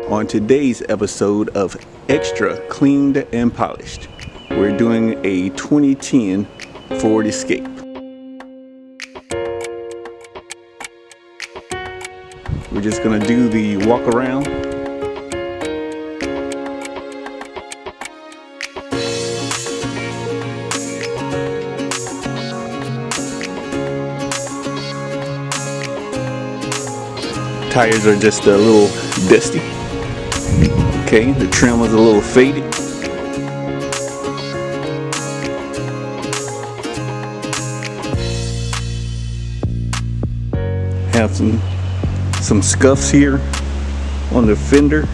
On today's episode of Extra Cleaned and Polished, we're doing a 2010 Ford Escape. We're just going to do the walk around. Tires are just a little dusty. Okay, the trim was a little faded. Have some scuffs here on the fender.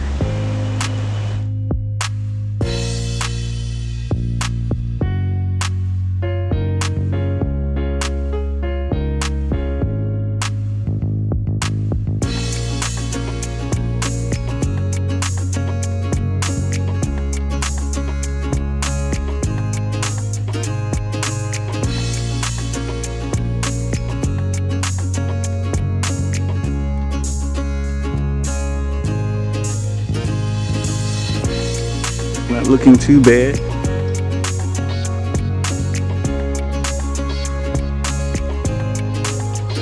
Not looking too bad.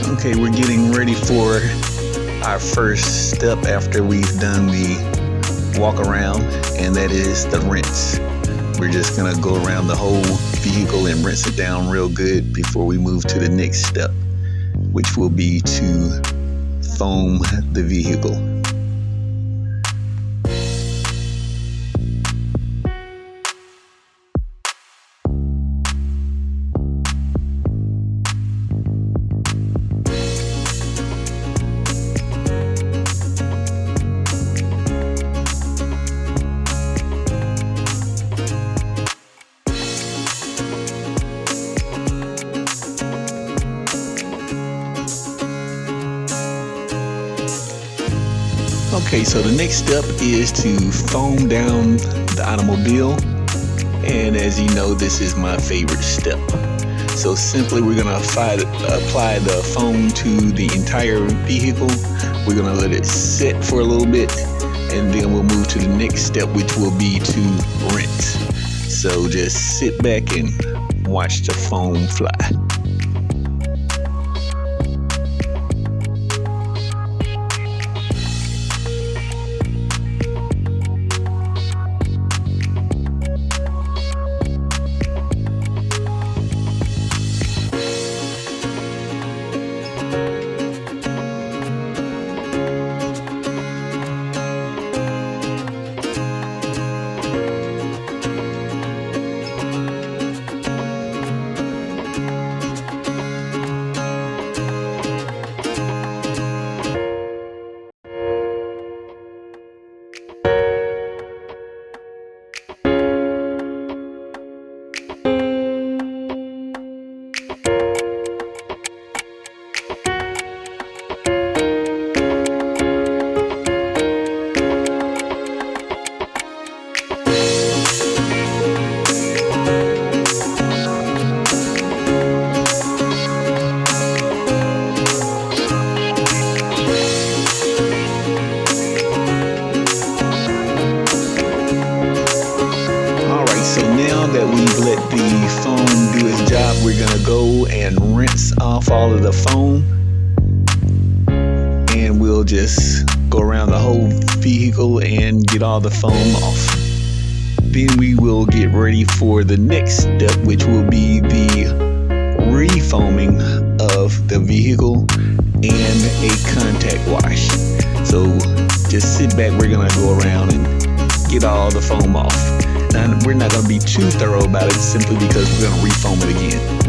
Okay, we're getting ready for our first step after we've done the walk around, and that is the rinse. We're just gonna go around the whole vehicle and rinse it down real good before we move to the next step, which will be to foam the vehicle. Okay, so the next step is to foam down the automobile, and as you know, this is my favorite step. So simply we're gonna apply the foam to the entire vehicle. We're gonna let it sit for a little bit, and then we'll move to the next step, which will be to rinse. So just sit back and watch the foam fly. So now that we've let the foam do its job, we're gonna go and rinse off all of the foam, and we'll just go around the whole vehicle and get all the foam off. Then we will get ready for the next step, which will be the refoaming of the vehicle and a contact wash. So just sit back, we're gonna go around and get all the foam off. Now, we're not going to be too thorough about it simply because we're going to refoam it again.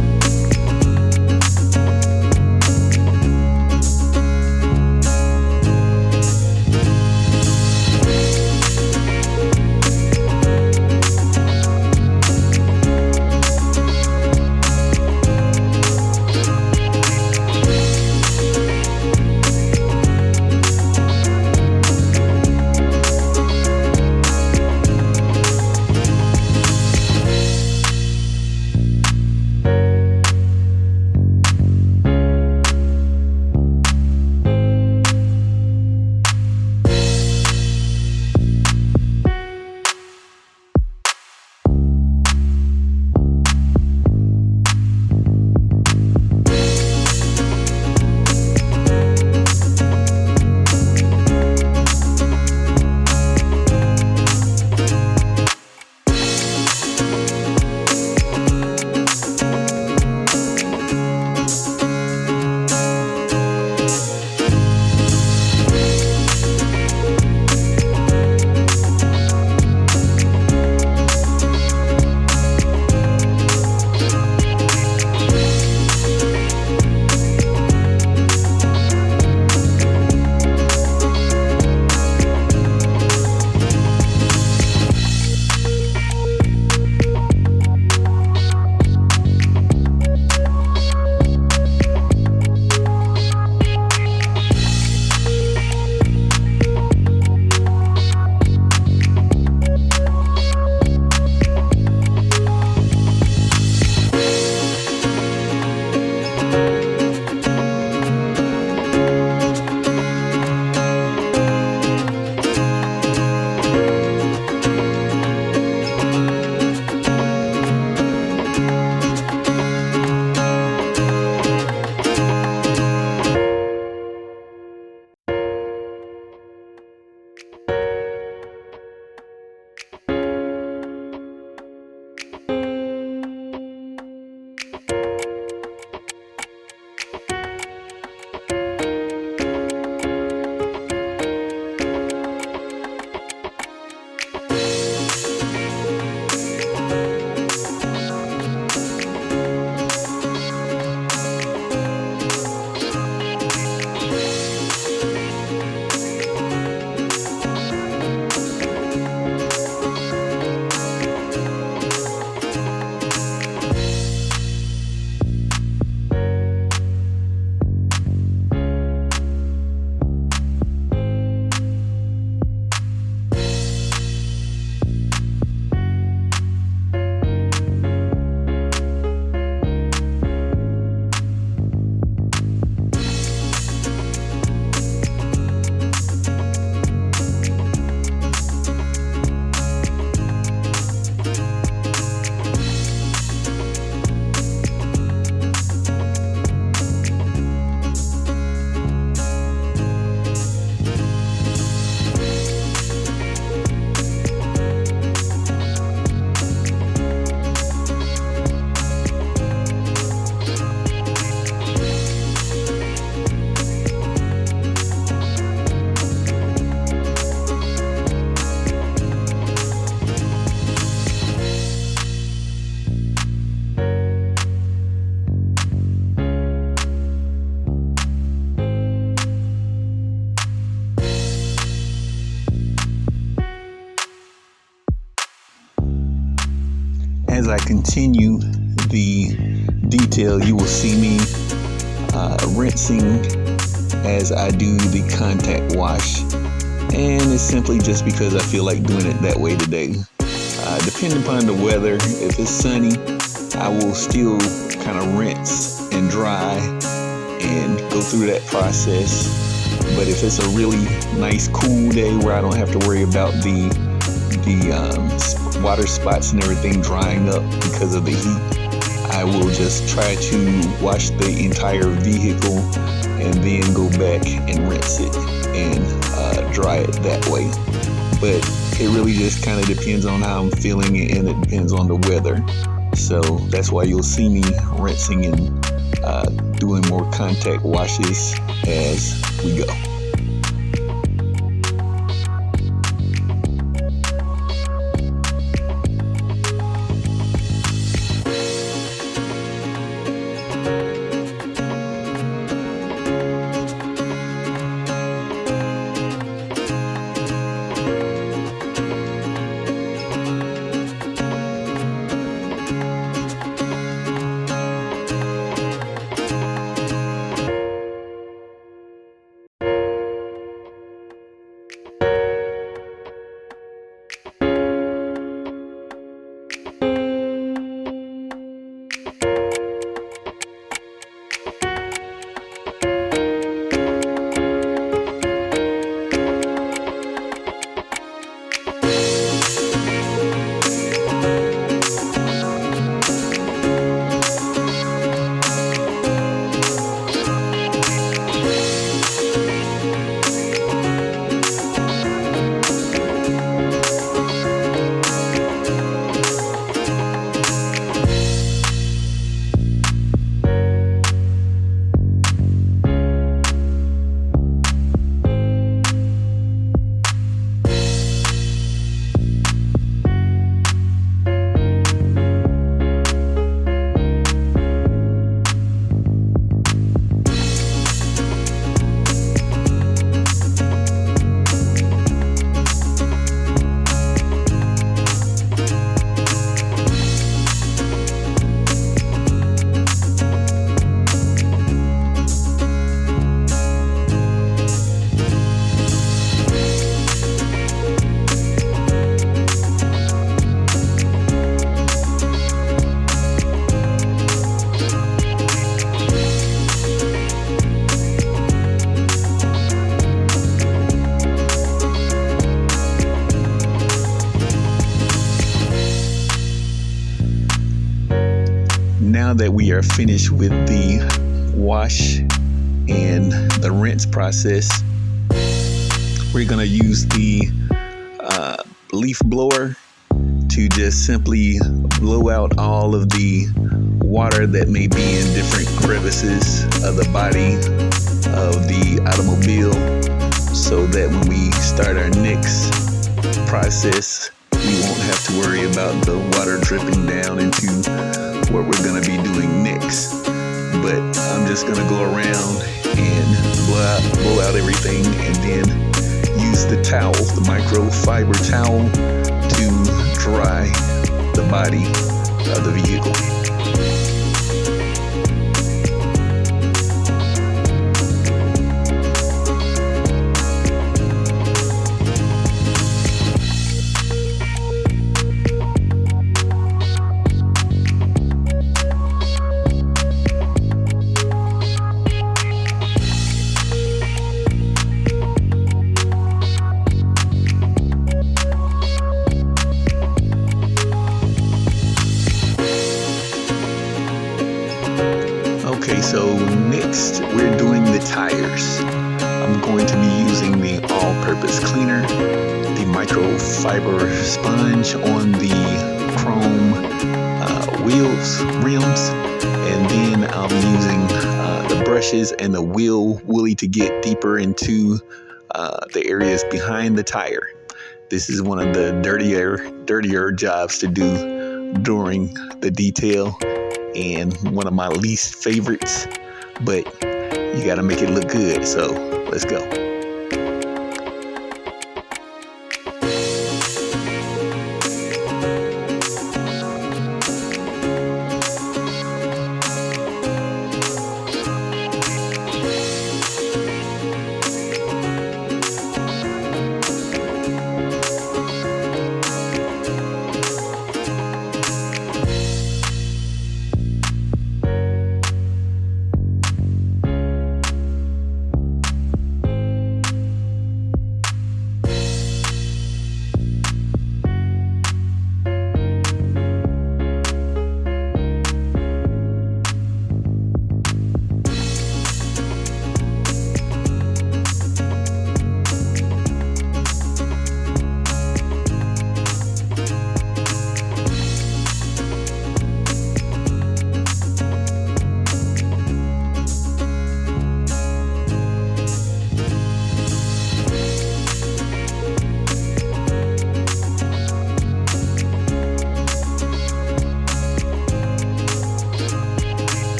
as I continue the detail, you will see me rinsing as I do the contact wash, and it's simply just because I feel like doing it that way today. Depending upon the weather, if it's sunny, I will still kind of rinse and dry and go through that process. But if it's a really nice cool day where I don't have to worry about the water spots and everything drying up because of the heat, I will just try to wash the entire vehicle and then go back and rinse it and dry it that way. But it really just kind of depends on how I'm feeling, and it depends on the weather. So that's why you'll see me rinsing and doing more contact washes as we go. Now that we are finished with the wash and the rinse process, we're going to use the leaf blower to just simply blow out all of the water that may be in different crevices of the body of the automobile, so that when we start our next process, we won't have to worry about the water dripping down into what we're going to be doing next. But I'm just going to go around and blow out everything, and then use the towel, the microfiber towel, to dry the body of the vehicle. Okay, so next we're doing the tires. I'm going to be using the all-purpose cleaner, the microfiber sponge on the chrome wheels, rims, and then I'll be using the brushes and the wheel woolly to get deeper into the areas behind the tire. This is one of the dirtier jobs to do during the detail, and one of my least favorites, but you got to make it look good. So let's go.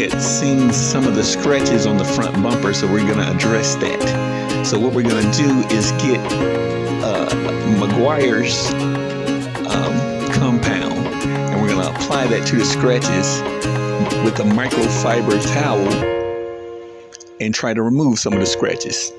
had seen some of the scratches on the front bumper, so we're going to address that. So what we're going to do is get Meguiar's compound, and we're going to apply that to the scratches with a microfiber towel and try to remove some of the scratches.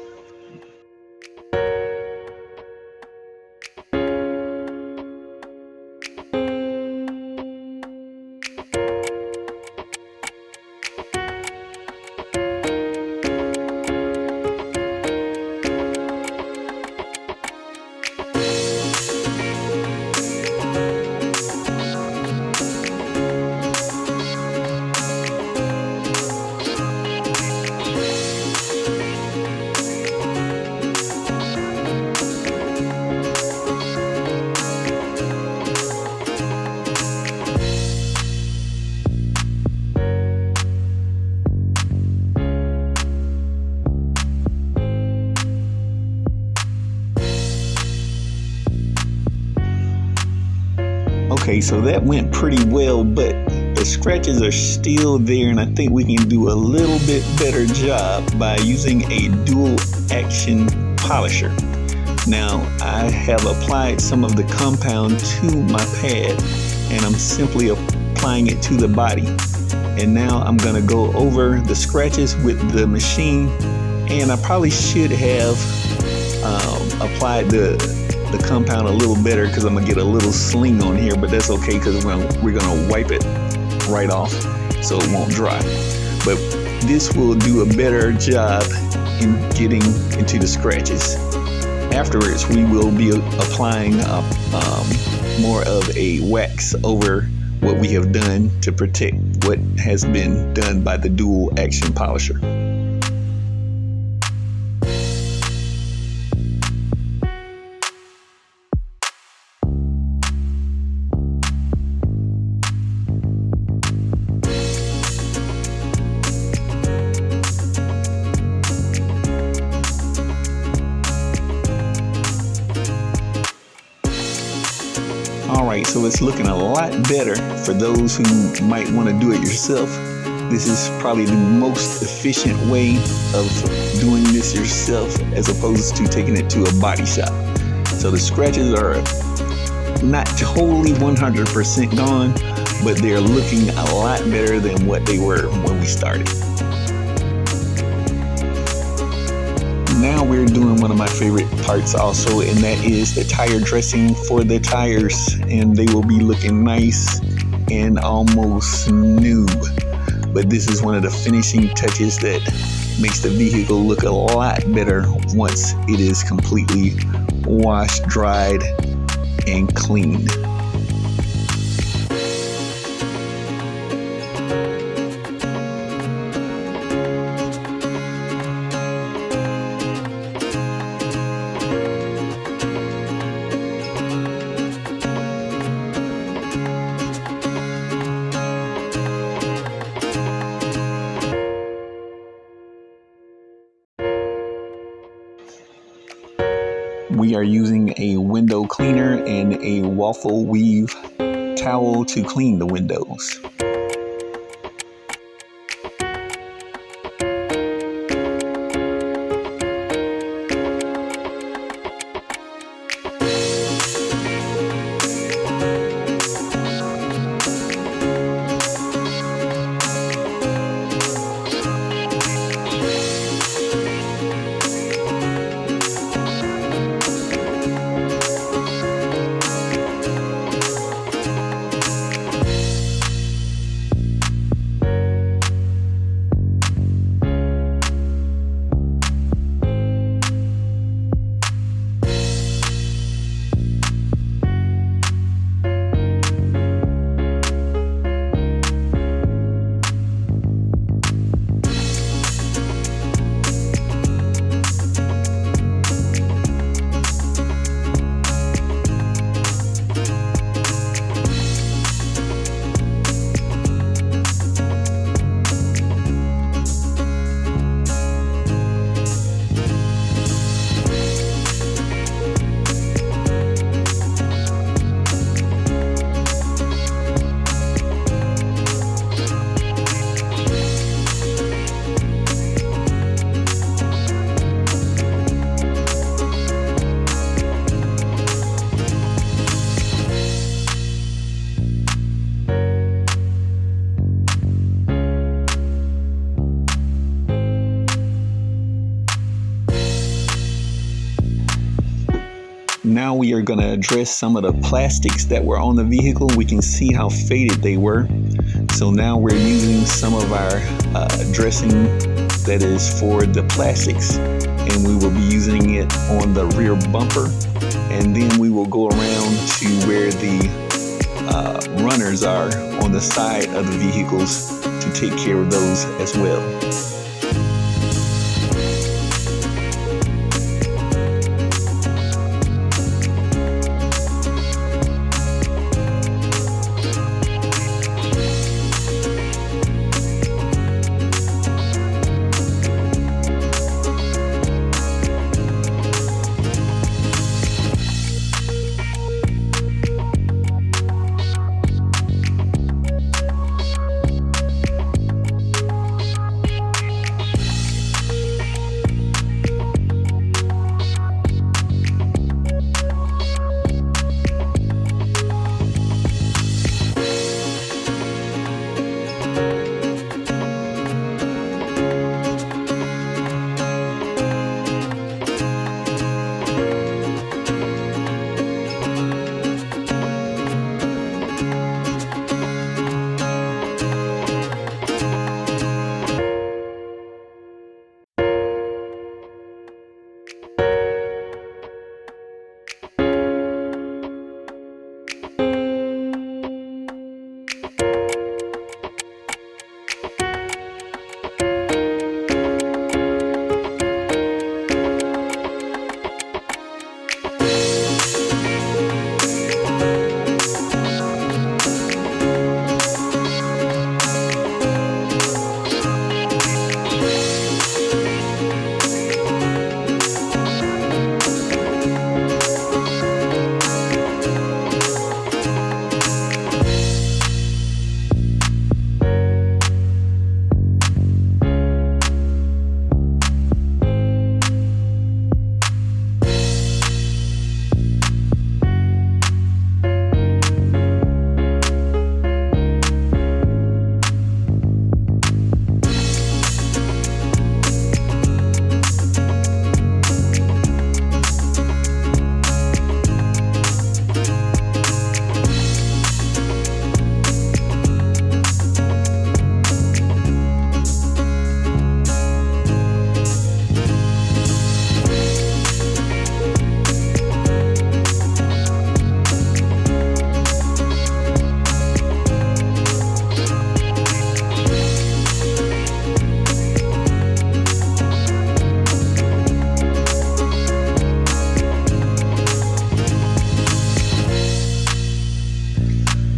Okay, so that went pretty well, but the scratches are still there, and I think we can do a little bit better job by using a dual action polisher. Now, I have applied some of the compound to my pad, and I'm simply applying it to the body. And now I'm gonna go over the scratches with the machine, and I probably should have applied the compound a little better, because I'm gonna get a little sling on here, but that's okay, because we're gonna wipe it right off so it won't dry. But this will do a better job in getting into the scratches. Afterwards, we will be applying more of a wax over what we have done to protect what has been done by the dual action polisher. Alright, so it's looking a lot better for those who might want to do it yourself. This is probably the most efficient way of doing this yourself, as opposed to taking it to a body shop. So the scratches are not totally 100% gone, but they're looking a lot better than what they were when we started. Now we're doing one of my favorite parts also, and that is the tire dressing for the tires, and they will be looking nice and almost new. But this is one of the finishing touches that makes the vehicle look a lot better once it is completely washed, dried, and cleaned. We are using a window cleaner and a waffle weave towel to clean the windows. Now we are going to address some of the plastics that were on the vehicle. We can see how faded they were. So now we're using some of our dressing that is for the plastics, and we will be using it on the rear bumper, and then we will go around to where the runners are on the side of the vehicles to take care of those as well.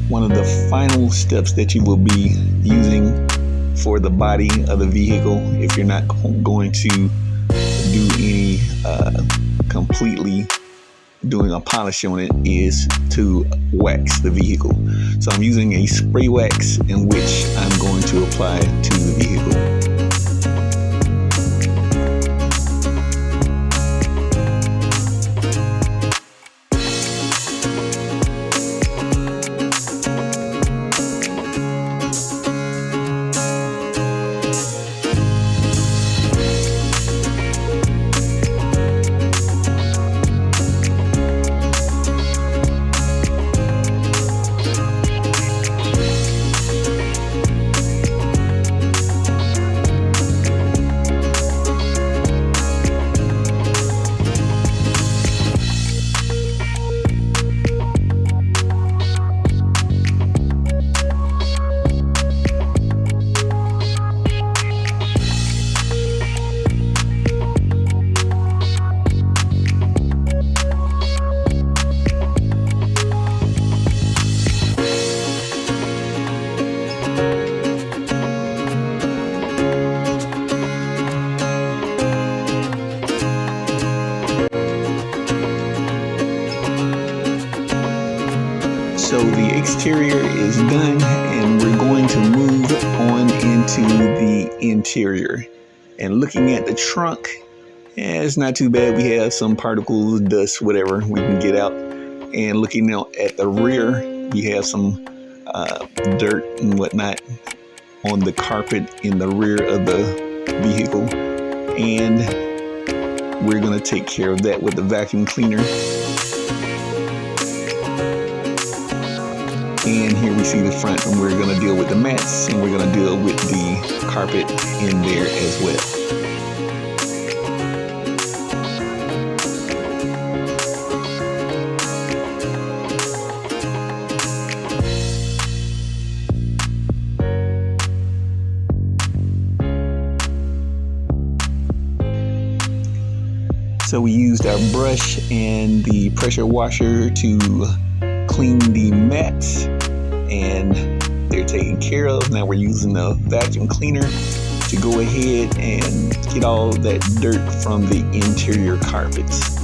One of the final steps that you will be using for the body of the vehicle, if you're not going to do any completely doing a polish on it, is to wax the vehicle. So I'm using a spray wax in which I'm going to apply to the vehicle. So the exterior is done, and we're going to move on into the interior. And looking at the trunk, it's not too bad. We have some particles, dust, whatever we can get out. And looking out at the rear, we have some dirt and whatnot on the carpet in the rear of the vehicle. And we're going to take care of that with the vacuum cleaner. mats, and we're going to do it with the carpet in there as well. So we used our brush and the pressure washer to clean the mats, and they're taken care of. Now we're using the vacuum cleaner to go ahead and get all that dirt from the interior carpets.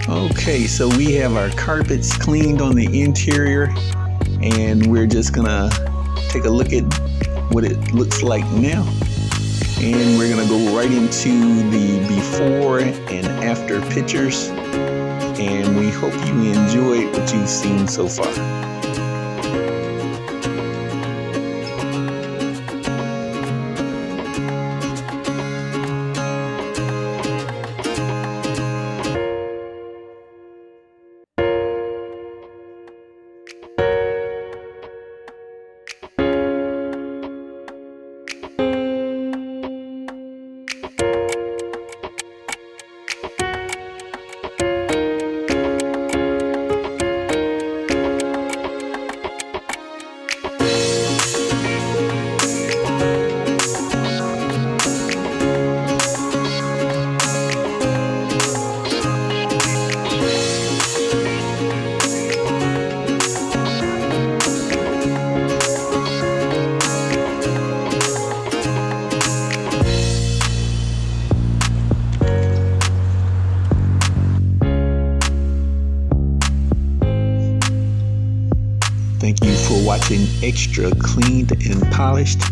Okay, so we have our carpets cleaned on the interior, and we're just gonna take a look at what it looks like now. And we're gonna go right into the before and after pictures, and we hope you enjoyed what you've seen so far. Thank you for watching Extra Cleaned and Polished,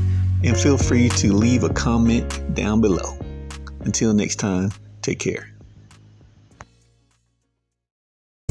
and feel free to leave a comment down below. Until next time, take care.